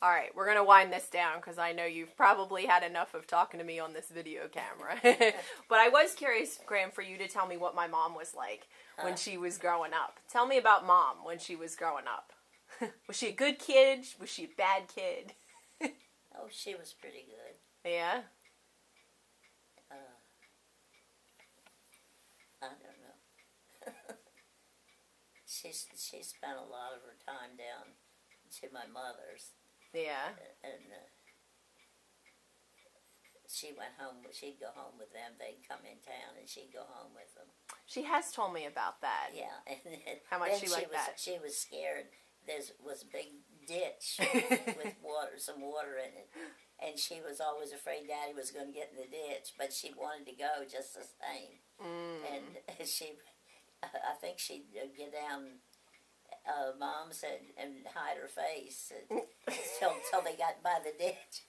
All right, we're going to wind this down because I know you've probably had enough of talking to me on this video camera. But I was curious, Graham, for you to tell me what my mom was like when she was growing up. Tell me about Mom when she was growing up. Was she a good kid? Was she a bad kid? Oh, she was pretty good. Yeah? I don't know. She spent a lot of her time down to my mother's. Yeah. And she went home. She'd go home with them. They'd come in town, and she'd go home with them. She has told me about that. Yeah. And how much she liked that. She was scared. There was a big ditch with some water in it. And she was always afraid Daddy was going to get in the ditch, but she wanted to go just the same. And I think she'd get down... Mom said, and hide her face until they got by the ditch.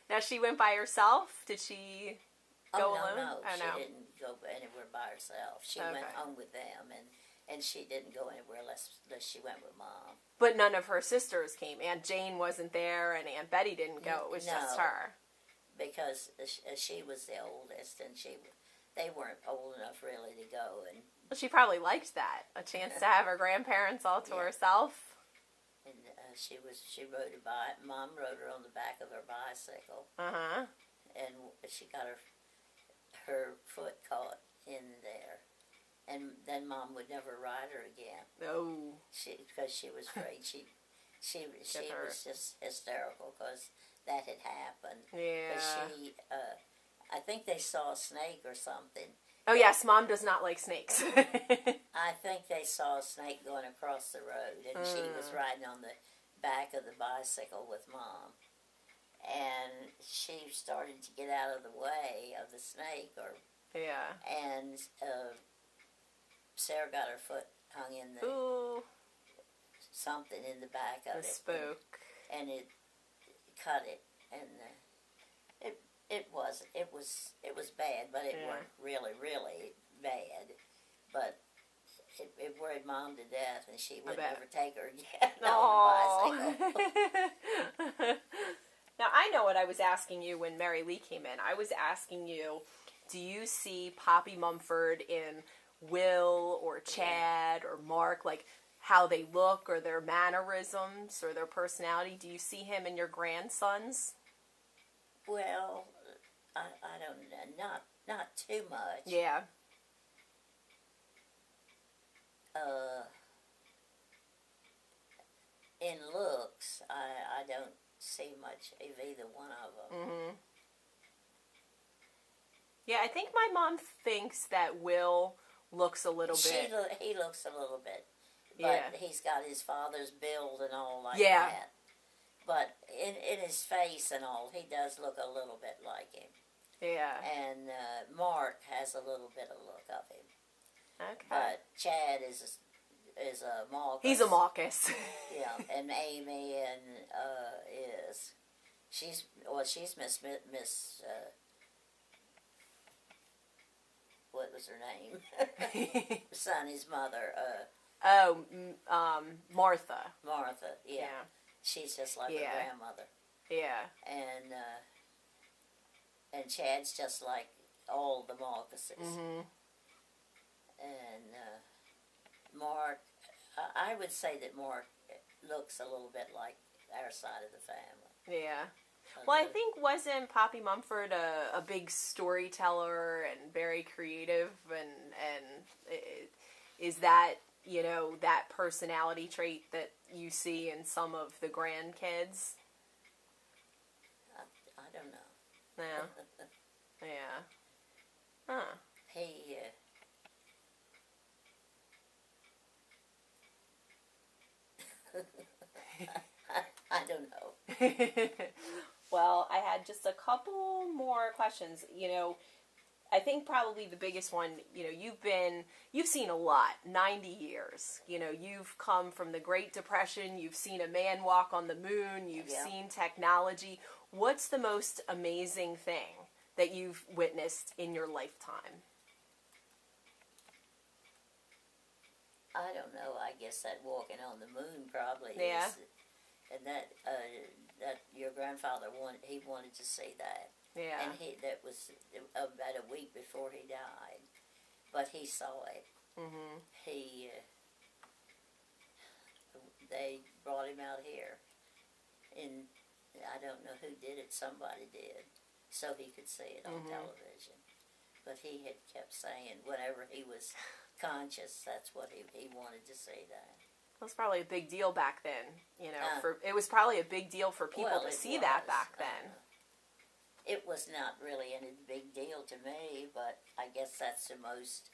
Now, she went by herself? Did she go alone? No, she didn't go anywhere by herself. She went home with them, and she didn't go anywhere unless she went with Mom. But none of her sisters came. Aunt Jane wasn't there, and Aunt Betty didn't go. It was just her. Because she was the oldest, and they weren't old enough really to go. And well, she probably liked that, a chance to have her grandparents all to herself. And she rode a bike. Mom rode her on the back of her bicycle. And she got her foot caught in there, and then Mom would never ride her again. Oh, because she was afraid she was just hysterical because that had happened. Yeah. But I think they saw a snake or something. Oh, yes, Mom does not like snakes. I think they saw a snake going across the road, and she was riding on the back of the bicycle with Mom. And she started to get out of the way of the snake, and Sarah got her foot hung in the something in the back of it. Spoke. And it cut it, and It was bad, but it wasn't really bad. But it worried Mom to death, and she would never take her again on the bicycle. Now, I know what I was asking you when Mary Lee came in. I was asking you, do you see Poppy Mumford in Will or Chad or Mark, like how they look or their mannerisms or their personality? Do you see him in your grandsons? Well, I don't know, not too much. Yeah. In looks, I don't see much of either one of them. Yeah, I think my mom thinks that Will looks a little bit. He looks a little bit, but he's got his father's build and all like yeah. that. But in his face and all, he does look a little bit like him. Yeah. And Mark has a little bit of look of him. Okay. But Chad is a Marcus. He's a Marcus. Yeah, and Amy she's Miss what was her name? Sonny's mother. Martha. Martha, yeah. She's just like her grandmother. Yeah. And Chad's just like all the Marcuses. And Mark, I would say that Mark looks a little bit like our side of the family. Yeah. Well, I think wasn't Poppy Mumford a big storyteller and very creative, and is that, you know, that personality trait that you see in some of the grandkids? I don't know. Yeah. Yeah. Huh. I don't know. Well, I had just a couple more questions. You know, I think probably the biggest one, you know, you've seen a lot, 90 years. You know, you've come from the Great Depression, you've seen a man walk on the moon, you've seen technology. What's the most amazing thing that you've witnessed in your lifetime? I don't know. I guess that walking on the moon probably yeah. is. And that your grandfather wanted to see that. Yeah. And that was about a week before he died, but he saw it. Mhm. They brought him out here, and I don't know who did it. Somebody did, so he could see it on television. But he had kept saying whenever he was conscious, that's what he wanted to see that. It was probably a big deal back then, you know. It was probably a big deal for people to see that back then. It was not really any big deal to me, but I guess that's the most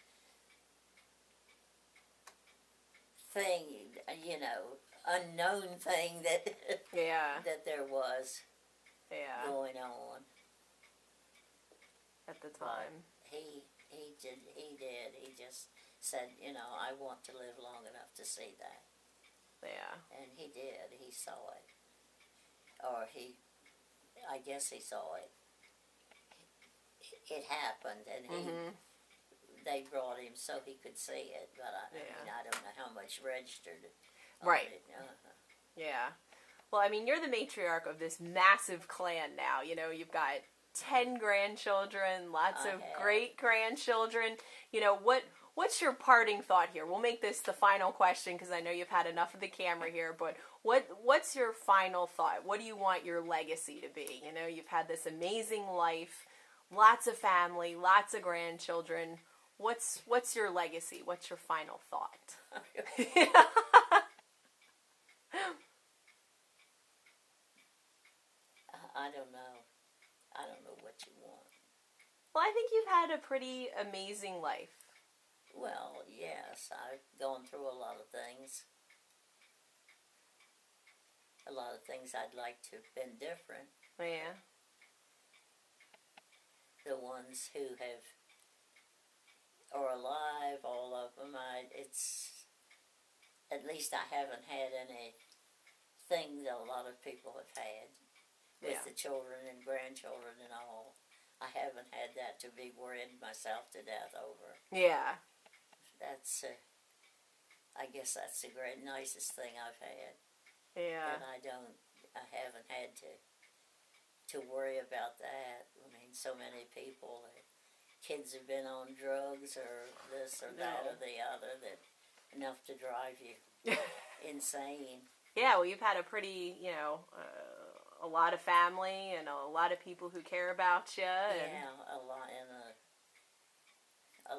thing, you know, unknown thing that that there was going on at the time. But he did. He just said, you know, I want to live long enough to see that. Yeah. And he did. He saw it. Or I guess he saw it. It happened, and they brought him so he could see it. But I mean, I don't know how much registered. Right. Yeah. Well, I mean, you're the matriarch of this massive clan now. You know, you've got 10 grandchildren, lots of great-grandchildren. You know, what's your parting thought here? We'll make this the final question because I know you've had enough of the camera here, but what's your final thought? What do you want your legacy to be? You know, you've had this amazing life, lots of family, lots of grandchildren. What's your legacy? What's your final thought? I don't know. I don't know what you want. Well, I think you've had a pretty amazing life. Well, yes, I've gone through a lot of things. A lot of things I'd like to have been different. Yeah. The ones who are alive, all of them, at least I haven't had anything that a lot of people have had. With the children and grandchildren and all. I haven't had that to be worried myself to death over. Yeah. That's, I guess that's the nicest thing I've had. Yeah. And I haven't had to worry about that. I mean, so many people, kids have been on drugs or this or that or the other, that enough to drive you insane. Yeah, well, you've had a pretty, you know, a lot of family and a lot of people who care about you. And a lot, and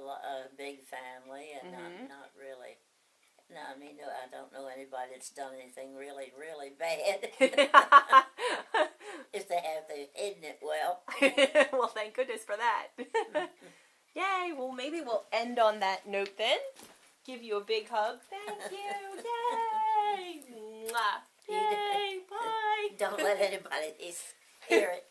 a big family, and not really. No, I mean, no, I don't know anybody that's done anything really, really bad. If they have, they've hidden it well. Well, thank goodness for that. Yay! Well, maybe we'll end on that note then. Give you a big hug. Thank you. Yay! Mwah. Yay! Bye! Don't let anybody hear it.